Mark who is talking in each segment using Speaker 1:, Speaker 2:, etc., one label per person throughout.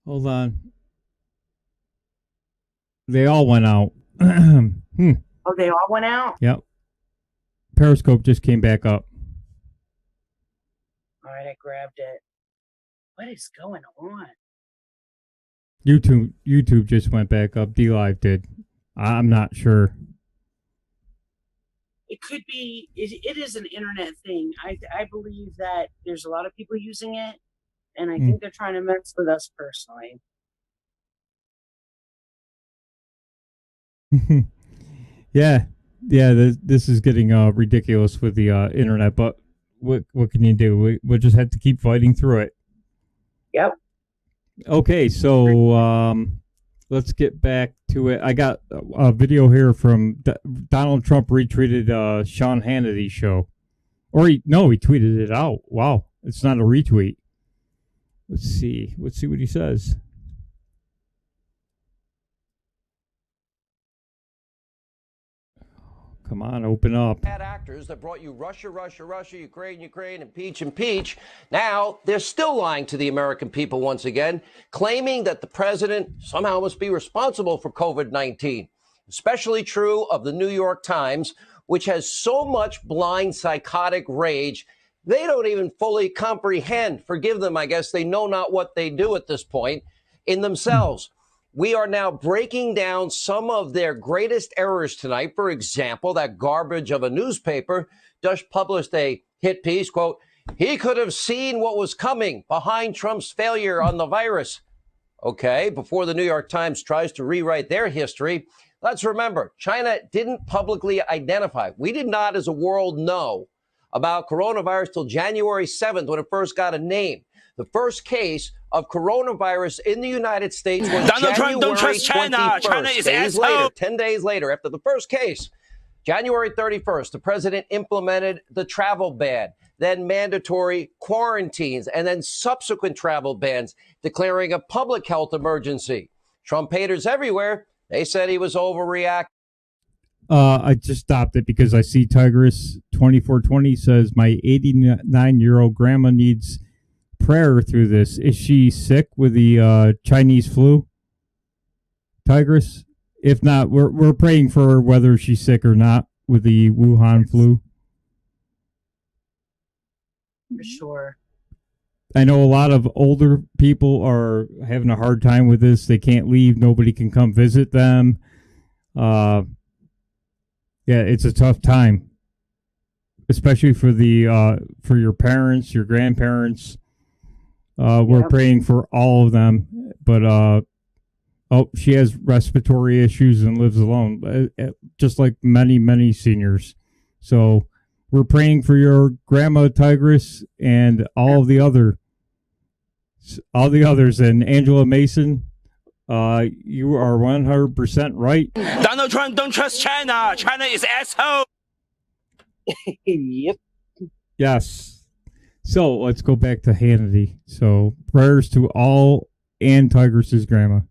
Speaker 1: Hold on. They all went out.
Speaker 2: Oh, they all went out?
Speaker 1: Yep. Periscope just came back up.
Speaker 2: All right, I grabbed it. What is going on?
Speaker 1: YouTube just went back up. D Live did. I'm not sure.
Speaker 2: It could be, it is an internet thing. I believe that there's a lot of people using it, and I think they're trying to mess with us personally.
Speaker 1: Yeah. This is getting ridiculous with the internet, but what can you do? We'll just have to keep fighting through it.
Speaker 2: Yep.
Speaker 1: Okay, so let's get back to it. I got a video here from Donald Trump retweeted Sean Hannity's show, or he tweeted it out. Wow, it's not a retweet. Let's see what he says. Come on, open up.
Speaker 3: Bad actors that brought you Russia, Russia, Russia, Ukraine, Ukraine, impeach. Now they're still lying to the American people once again, claiming that the president somehow must be responsible for COVID-19. Especially true of the New York Times, which has so much blind psychotic rage, they don't even fully comprehend. Forgive them, I guess. They know not what they do at this point in themselves. We are now breaking down some of their greatest errors tonight. For example, that garbage of a newspaper just published a hit piece, quote, "He could have seen what was coming behind Trump's failure on the virus." Okay, before the New York Times tries to rewrite their history, let's remember, China didn't publicly identify. We did not, as a world, know about coronavirus till January 7th when it first got a name. The first case of coronavirus in the United States was
Speaker 4: Donald Trump, don't trust China.
Speaker 3: 21st.
Speaker 4: China is
Speaker 3: days
Speaker 4: asshole.
Speaker 3: later, 10 days later, after the first case, January 31st, the president implemented the travel ban, then mandatory quarantines, and then subsequent travel bans, declaring a public health emergency. Trump haters everywhere, they said he was overreacting.
Speaker 1: I just stopped it because I see Tigress 2420 says my 89-year-old grandma needs prayer through this. Is she sick with the Chinese flu? Tigress? If not, we're praying for her whether she's sick or not with the Wuhan flu.
Speaker 2: For sure.
Speaker 1: I know a lot of older people are having a hard time with this. They can't leave. Nobody can come visit them. Yeah, it's a tough time, especially for for your parents, your grandparents. We're praying for all of them, but she has respiratory issues and lives alone, just like many seniors. So we're praying for your grandma Tigress and all the others. And Angela Mason, you are 100% right.
Speaker 4: Donald Trump, don't trust China. China is asshole.
Speaker 2: Yep.
Speaker 1: Yes. So let's go back to Hannity. So prayers to all and Tigress's grandma.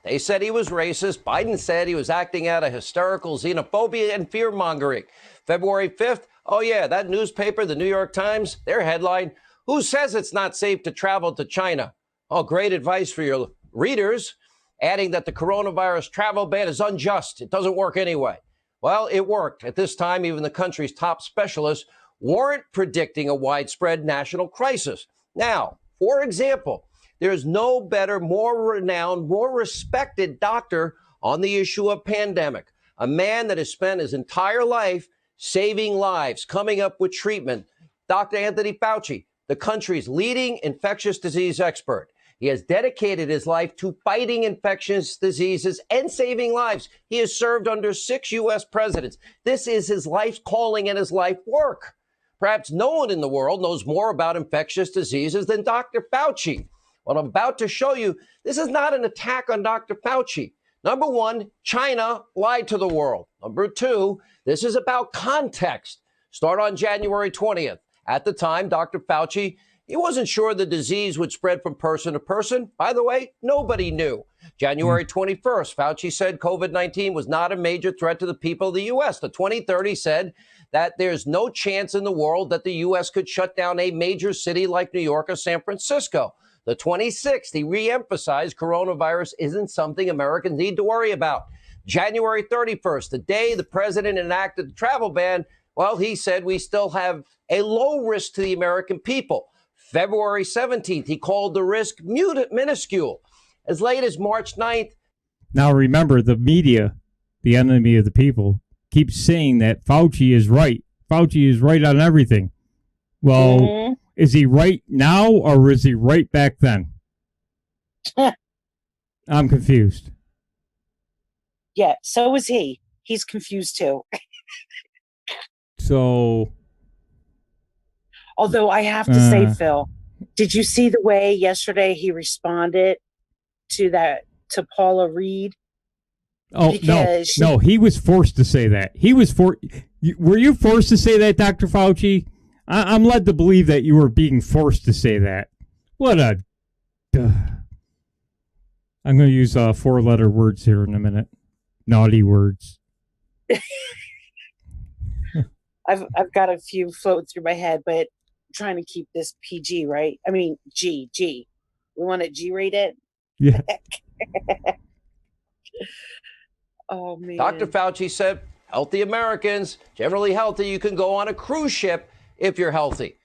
Speaker 3: They said he was racist. Biden said he was acting out of hysterical xenophobia and fear-mongering. February 5th, oh yeah, that newspaper, the New York Times, their headline, "Who says it's not safe to travel to China?" Oh, great advice for your readers, adding that the coronavirus travel ban is unjust. It doesn't work anyway. Well, it worked. At this time, even the country's top specialists weren't predicting a widespread national crisis. Now, for example, there's no better, more renowned, more respected doctor on the issue of pandemic. A man that has spent his entire life saving lives, coming up with treatment. Dr. Anthony Fauci, the country's leading infectious disease expert. He has dedicated his life to fighting infectious diseases and saving lives. He has served under 6 U.S. presidents. This is his life's calling and his life work. Perhaps no one in the world knows more about infectious diseases than Dr. Fauci. What I'm about to show you, this is not an attack on Dr. Fauci. Number one, China lied to the world. Number two, this is about context. Start on January 20th. At the time, Dr. Fauci, he wasn't sure the disease would spread from person to person. By the way, nobody knew. January 21st, Fauci said COVID-19 was not a major threat to the people of the U.S. The 2030 said that there's no chance in the world that the U.S. could shut down a major city like New York or San Francisco. The 26th, he re-emphasized coronavirus isn't something Americans need to worry about. January 31st, the day the president enacted the travel ban, well, he said we still have a low risk to the American people. February 17th, he called the risk minuscule. As late as March 9th.
Speaker 1: Now remember, the media, the enemy of the people, keeps saying that Fauci is right. Fauci is right on everything. Well, is he right now or is he right back then? I'm confused.
Speaker 2: Yeah, so is he. He's confused too.
Speaker 1: So,
Speaker 2: although I have to say, Phil, did you see the way yesterday he responded to Paula Reed?
Speaker 1: Oh, no, he was forced to say that. Were you forced to say that, Dr. Fauci? I'm led to believe that you were being forced to say that. What a... I'm going to use 4-letter words here in a minute. Naughty words.
Speaker 2: I've got a few floating through my head, but I'm trying to keep this PG, right? I mean, G. We want to G-rated?
Speaker 1: Yeah.
Speaker 2: Oh, man.
Speaker 3: Dr. Fauci said, healthy Americans, generally healthy, you can go on a cruise ship if you're healthy.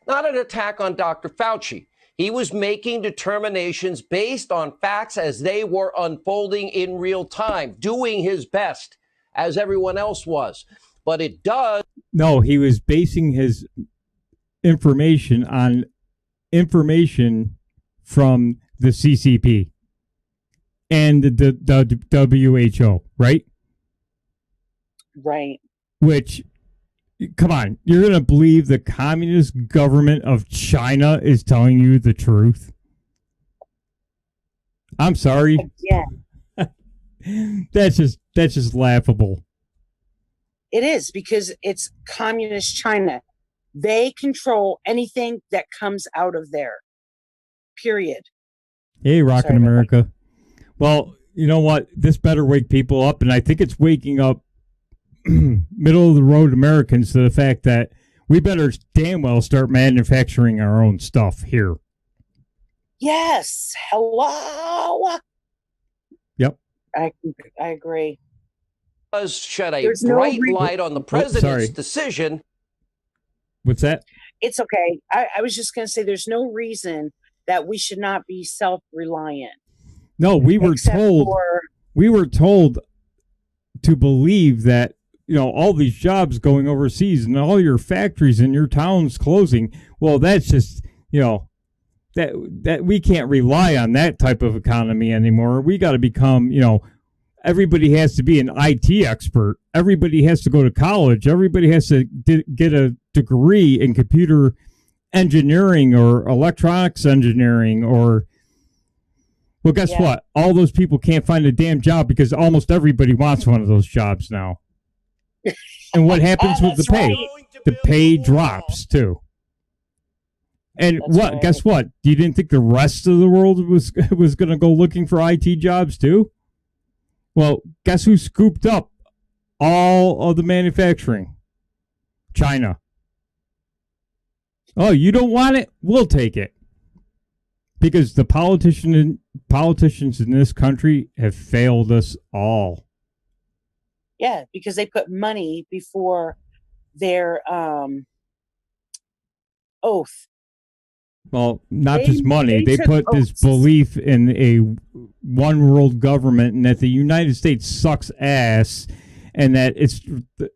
Speaker 3: Not an attack on Dr. Fauci. He was making determinations based on facts as they were unfolding in real time, doing his best, as everyone else was. But it does...
Speaker 1: No, he was basing his information on information from the CCP and the WHO, right?
Speaker 2: Right.
Speaker 1: Which, come on, you're going to believe the communist government of China is telling you the truth? I'm sorry.
Speaker 2: Yeah.
Speaker 1: That's just laughable.
Speaker 2: It is, because it's communist China. They control anything that comes out of there. Period.
Speaker 1: Hey, Rockin' America. Well, you know what? This better wake people up, and I think it's waking up middle of the road Americans to the fact that we better damn well start manufacturing our own stuff here.
Speaker 2: Yes. Hello.
Speaker 1: Yep.
Speaker 2: I agree.
Speaker 3: Does shed a bright light on the president's decision.
Speaker 1: What's that?
Speaker 2: It's okay. I was just going to say there's no reason that we should not be self-reliant.
Speaker 1: No, we were told to believe that, you know, all these jobs going overseas and all your factories and your towns closing, well, that's just, you know, that we can't rely on that type of economy anymore. We got to become, you know, everybody has to be an IT expert. Everybody has to go to college. Everybody has to get a degree in computer engineering or electronics engineering or... Well, guess what? All those people can't find a damn job because almost everybody wants one of those jobs now. And what happens with the pay? Right. The pay drops, too. And guess what? You didn't think the rest of the world was going to go looking for IT jobs, too? Well, guess who scooped up all of the manufacturing? China. Oh, you don't want it? We'll take it. Because the politicians in this country have failed us all.
Speaker 2: Yeah, because they put money before their oath.
Speaker 1: Well, not just money. They put this belief in a one world government and that the United States sucks ass and that it's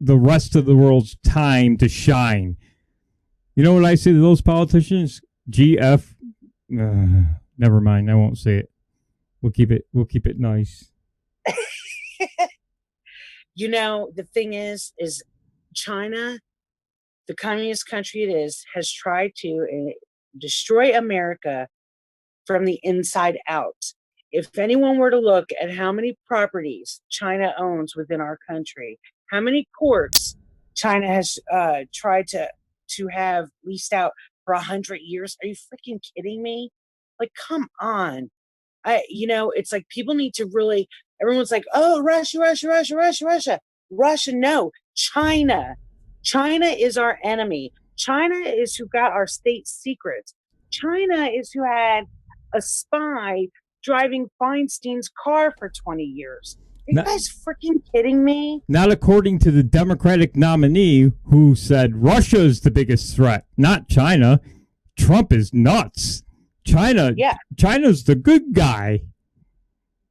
Speaker 1: the rest of the world's time to shine. You know what I say to those politicians? GF. Never mind. I won't say it. We'll keep it nice.
Speaker 2: You know, the thing is China, the communist country it is, has tried to destroy America from the inside out. If anyone were to look at how many properties China owns within our country, how many courts China has tried to have leased out for 100 years. Are you freaking kidding me? Like, come on. It's like people need to really, everyone's like, oh, Russia. Russia, no. China is our enemy. China is who got our state secrets. China is who had a spy driving Feinstein's car for 20 years. Are you guys freaking kidding me?
Speaker 1: Not according to the Democratic nominee who said Russia is the biggest threat, not China. Trump is nuts. China's the good guy.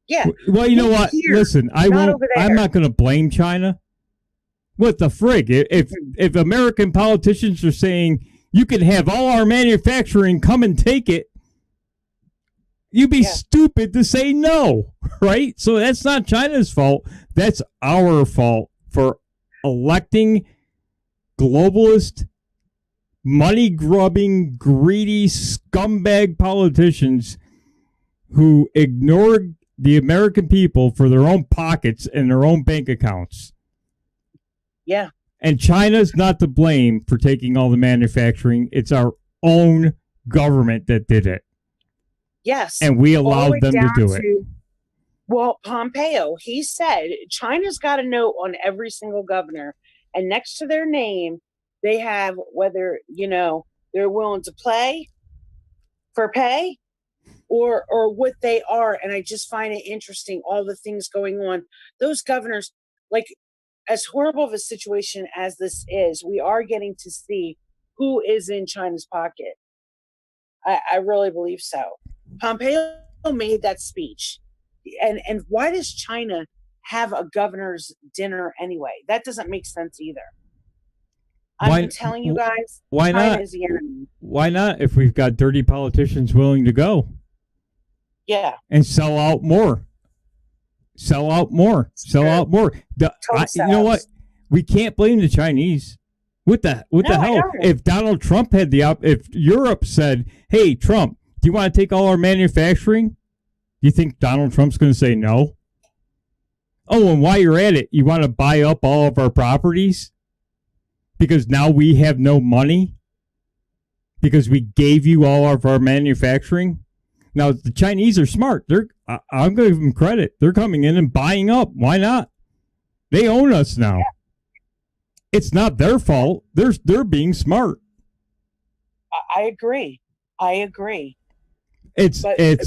Speaker 2: Yeah.
Speaker 1: Well, you know what? Listen, I'm not going to blame China. What the frig? If American politicians are saying you can have all our manufacturing, come and take it, you'd be stupid to say no, right? So that's not China's fault. That's our fault for electing globalist, money-grubbing, greedy, scumbag politicians who ignore the American people for their own pockets and their own bank accounts.
Speaker 2: Yeah.
Speaker 1: And China's not to blame for taking all the manufacturing. It's our own government that did it.
Speaker 2: Yes.
Speaker 1: And we allowed them to do it.
Speaker 2: Well, Pompeo, he said China's got a note on every single governor, and next to their name, they have whether, they're willing to play for pay or what they are. And I just find it interesting, all the things going on. Those governors, like, as horrible of a situation as this is, we are getting to see who is in China's pocket. I really believe so. Pompeo made that speech. And why does China have a governor's dinner anyway? That doesn't make sense either. I'm telling you guys,
Speaker 1: why
Speaker 2: China
Speaker 1: not?
Speaker 2: Is the enemy.
Speaker 1: Why not if we've got dirty politicians willing to go?
Speaker 2: Yeah.
Speaker 1: And sell out more. Sell out more. You know what? We can't blame the Chinese. What the hell? If Donald Trump had if Europe said, "Hey, Trump, do you want to take all our manufacturing?" Do you think Donald Trump's going to say no? Oh, and while you're at it, you want to buy up all of our properties? Because now we have no money? Because we gave you all of our manufacturing? Now, the Chinese are smart. I'm going to give them credit. They're coming in and buying up. Why not? They own us now. Yeah. It's not their fault. They're being smart.
Speaker 2: I agree.
Speaker 1: It's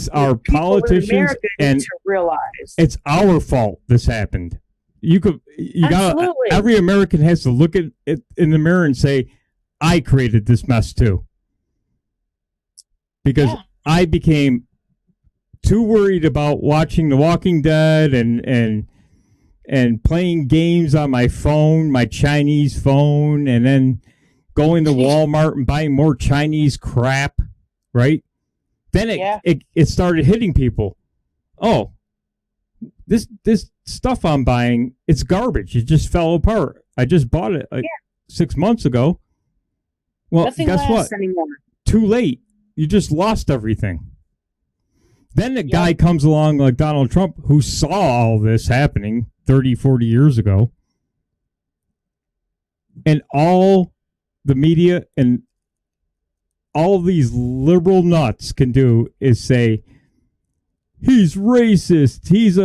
Speaker 1: our politicians and
Speaker 2: to realize
Speaker 1: it's our fault this happened. Every American has to look at it in the mirror and say, I created this mess too. Because I became too worried about watching The Walking Dead and playing games on my phone, my Chinese phone, and then going to Walmart and buying more Chinese crap, right? Then it started hitting people. Oh, this stuff I'm buying, it's garbage. It just fell apart. I just bought it 6 months ago. Well,
Speaker 2: nothing
Speaker 1: guess what?
Speaker 2: Anymore.
Speaker 1: Too late. You just lost everything. Then the guy comes along like Donald Trump, who saw all this happening 30, 40 years ago. And all the media and all these liberal nuts can do is say, he's racist, he's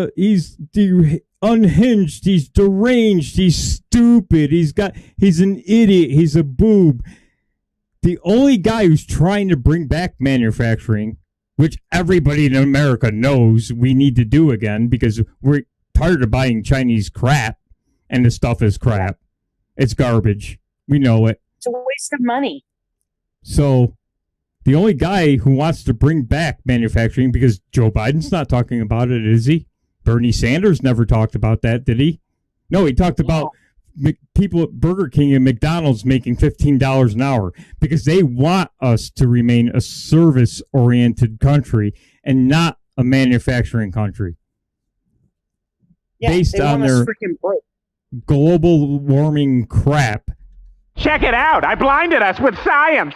Speaker 1: unhinged, he's deranged, he's stupid, he's an idiot, he's a boob. The only guy who's trying to bring back manufacturing, which everybody in America knows we need to do again because we're tired of buying Chinese crap, and the stuff is crap. It's garbage. We know it.
Speaker 2: It's a waste of money.
Speaker 1: So the only guy who wants to bring back manufacturing, because Joe Biden's not talking about it, is he? Bernie Sanders never talked about that, did he? No, he talked about people at Burger King and McDonald's making $15 an hour because they want us to remain a service-oriented country and not a manufacturing country. Based on their global warming crap.
Speaker 5: Check it out. I blinded us with science.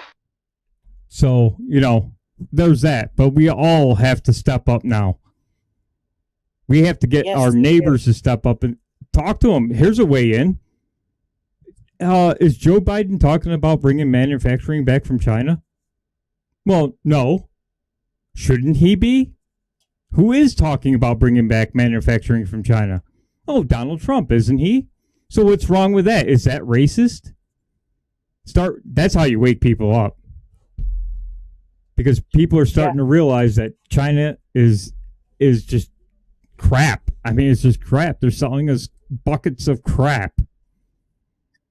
Speaker 1: So, there's that. But we all have to step up now. We have to get our neighbors to step up and talk to them. Here's a way in. Is Joe Biden talking about bringing manufacturing back from China? Well, no. Shouldn't he be? Who is talking about bringing back manufacturing from China? Oh, Donald Trump, isn't he? So what's wrong with that? Is that racist? That's how you wake people up. because people are starting to realize that China is just crap. I mean, it's just crap. They're selling us buckets of crap.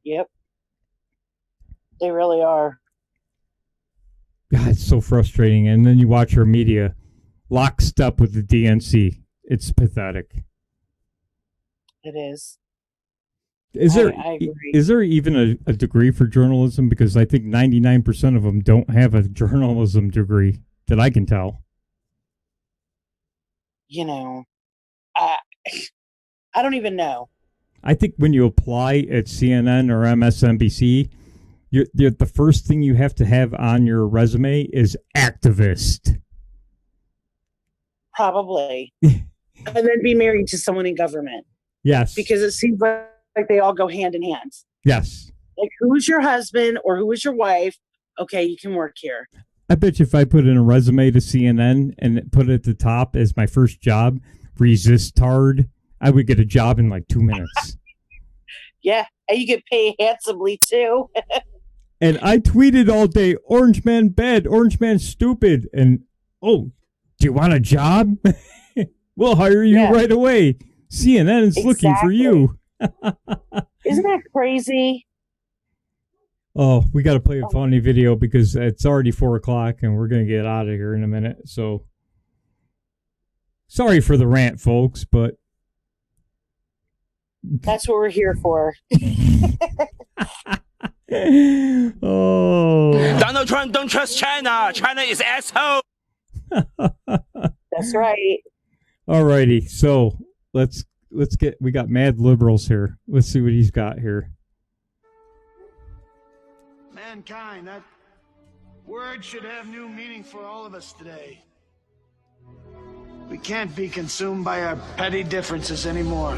Speaker 2: Yep. They really are.
Speaker 1: God, it's so frustrating. And then you watch our media lockstep with the DNC. It's pathetic.
Speaker 2: It is.
Speaker 1: I agree. Is there even a degree for journalism? Because I think 99% of them don't have a journalism degree that I can tell.
Speaker 2: You know, I don't even know.
Speaker 1: I think when you apply at CNN or MSNBC, the first thing you have to have on your resume is activist.
Speaker 2: Probably. And then be married to someone in government.
Speaker 1: Yes.
Speaker 2: Because it seems like they all go hand in hand.
Speaker 1: Yes.
Speaker 2: Like, who is your husband or who is your wife? Okay, you can work here.
Speaker 1: I bet you if I put in a resume to CNN and put it at the top as my first job, resistard, I would get a job in like 2 minutes.
Speaker 2: Yeah, and you get paid handsomely too.
Speaker 1: And I tweeted all day, Orange Man bad, Orange Man stupid. And, do you want a job? We'll hire you right away. CNN is looking for you.
Speaker 2: Isn't that crazy?
Speaker 1: Oh, we got to play a funny video because it's already 4:00 and we're going to get out of here in a minute. So sorry for the rant, folks, but
Speaker 2: that's what we're here for.
Speaker 4: Donald Trump, don't trust China. China is asshole.
Speaker 2: That's right.
Speaker 1: All righty. So let's get, we got mad liberals here. Let's see what he's got here.
Speaker 6: Mankind, that word should have new meaning for all of us today. We can't be consumed by our petty differences anymore.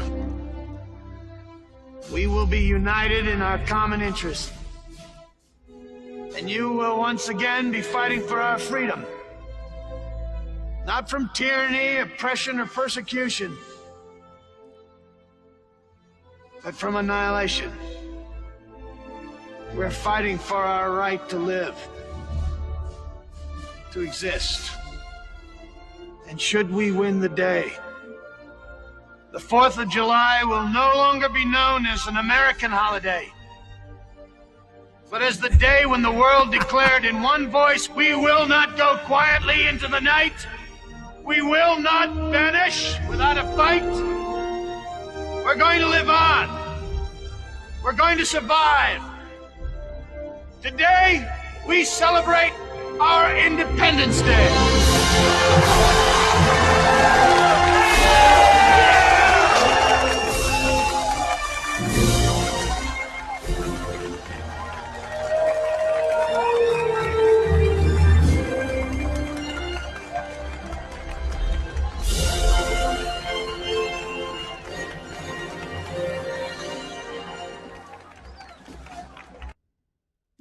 Speaker 6: We will be united in our common interest. And you will once again be fighting for our freedom. Not from tyranny, oppression, or persecution, but from annihilation. We're fighting for our right to live, to exist. And should we win the day, the 4th of July will no longer be known as an American holiday, but as the day when the world declared in one voice, we will not go quietly into the night. We will not vanish without a fight. We're going to live on. We're going to survive. Today, we celebrate our Independence Day.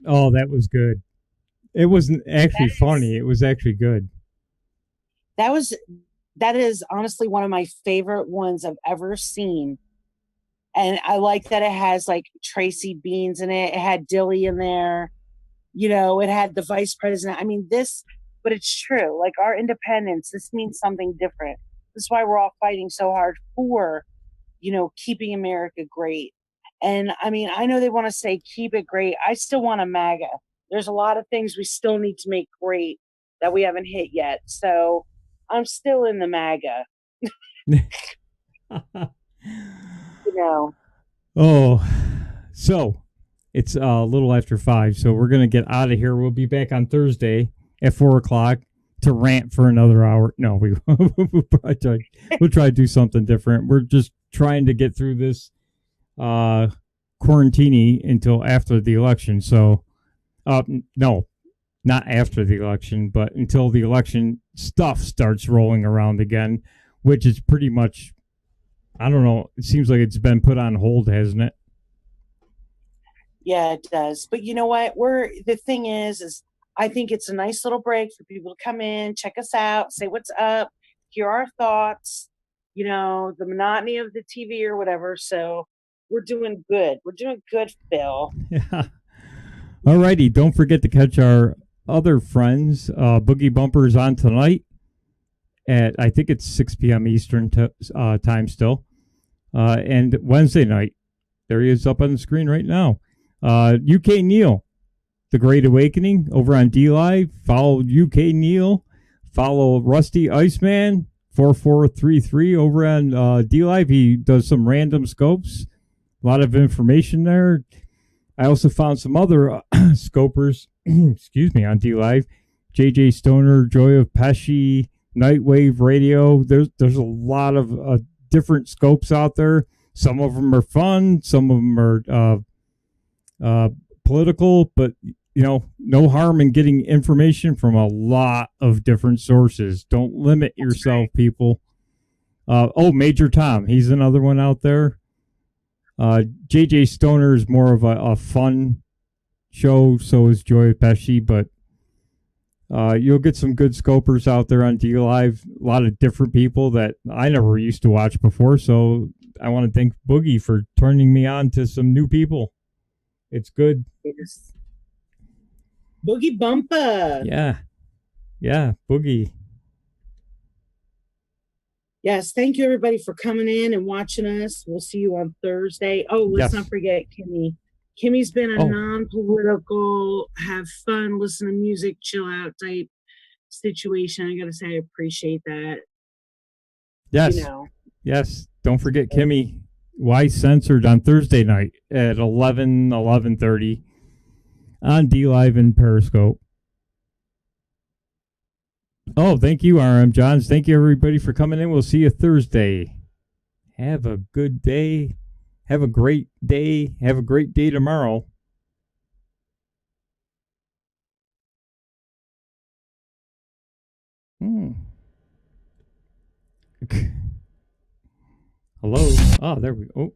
Speaker 1: Oh, that was good. It wasn't actually funny. It was actually good.
Speaker 2: That is honestly one of my favorite ones I've ever seen. And I like that it has like Tracy Beans in it. It had Dilly in there. You know, it had the vice president. I mean, but it's true. Like, our independence, this means something different. This is why we're all fighting so hard for, keeping America great. And I mean, I know they want to say keep it great. I still want a MAGA. There's a lot of things we still need to make great that we haven't hit yet. So I'm still in the MAGA.
Speaker 1: Oh, so it's a little after 5. So we're going to get out of here. We'll be back on Thursday at 4:00 to rant for another hour. No, we'll try to do something different. We're just trying to get through this quarantine until after the election. So no, not after the election, but until the election stuff starts rolling around again, which is pretty much, I don't know, it seems like it's been put on hold, hasn't it?
Speaker 2: Yeah, it does. But you know what, the thing is I think it's a nice little break for people to come in, check us out, say what's up, hear our thoughts, the monotony of the TV or whatever. So we're doing good. We're doing good, Phil.
Speaker 1: Yeah. All righty. Don't forget to catch our other friends. Boogie Bumper's on tonight at, I think it's 6 p.m. Eastern time still. And Wednesday night, there he is up on the screen right now. UK Neil, The Great Awakening over on D Live. Follow UK Neil. Follow Rusty Iceman 4433 over on D Live. He does some random scopes. A lot of information there. I also found some other scopers, excuse me, on D Live. JJ Stoner, Joy of Pesci, Nightwave Radio. There's a lot of different scopes out there. Some of them are fun. Some of them are political, but no harm in getting information from a lot of different sources. Don't limit yourself, people. Major Tom, he's another one out there. JJ Stoner is more of a fun show. So is Joy Pesci, but you'll get some good scopers out there on D Live. A lot of different people that I never used to watch before. So I want to thank Boogie for turning me on to some new people. It's good.
Speaker 2: Yes. Boogie Bumper.
Speaker 1: Yeah, Boogie.
Speaker 2: Yes, thank you everybody for coming in and watching us. We'll see you on Thursday. Oh, let's not forget Kimmy. Kimmy's been a non-political, have fun, listen to music, chill out type situation. I gotta say, I appreciate that.
Speaker 1: Yes. Yes. Don't forget Kimmy. Why Censored on Thursday night at 11:30 on D Live and Periscope. Oh, thank you, RM Johns. Thank you, everybody, for coming in. We'll see you Thursday. Have a good day. Have a great day. Have a great day tomorrow. Hello. Oh, there we go.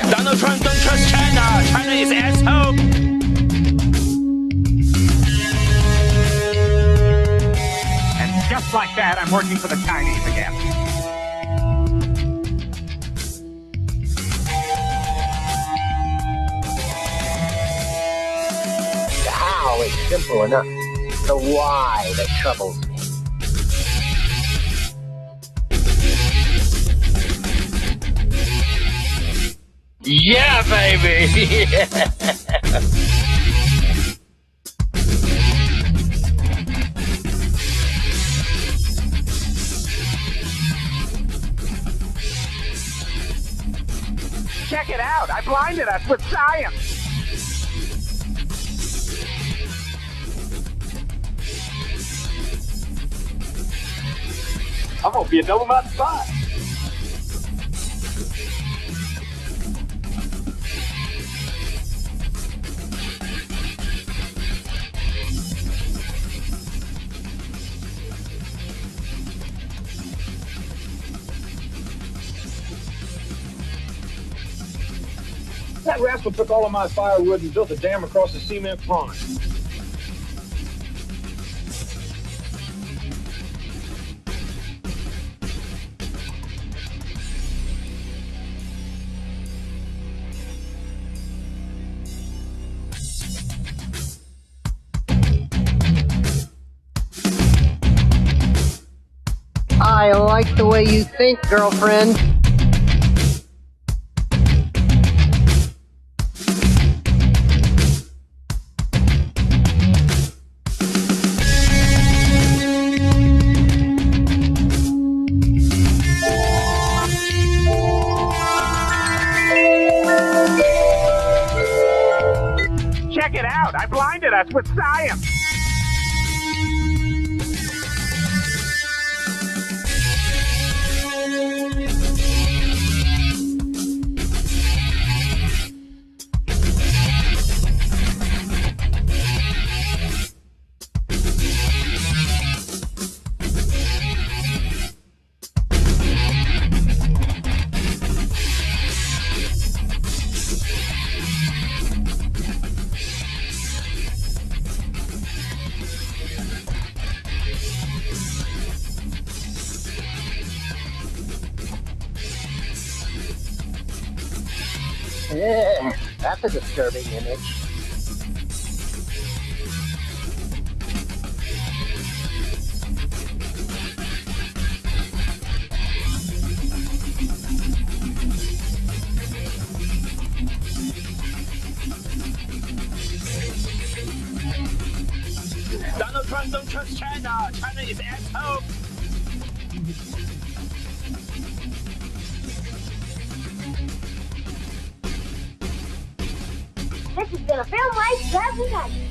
Speaker 4: Donald Trump don't trust China. China is asshole.
Speaker 5: And just like that, I'm working for the Chinese again.
Speaker 7: The how is simple enough. The why that troubles me. Yeah, baby!
Speaker 5: Check it out. I blinded us with science. I'm gonna be a double mouth spy. That rascal took all of my firewood and built a dam across the cement pond.
Speaker 7: I like the way you think, girlfriend.
Speaker 5: Check it out. I blinded us with science.
Speaker 7: That's a disturbing image.
Speaker 4: Donald Trump don't trust China. China is asshole.
Speaker 8: This is gonna feel like presentation.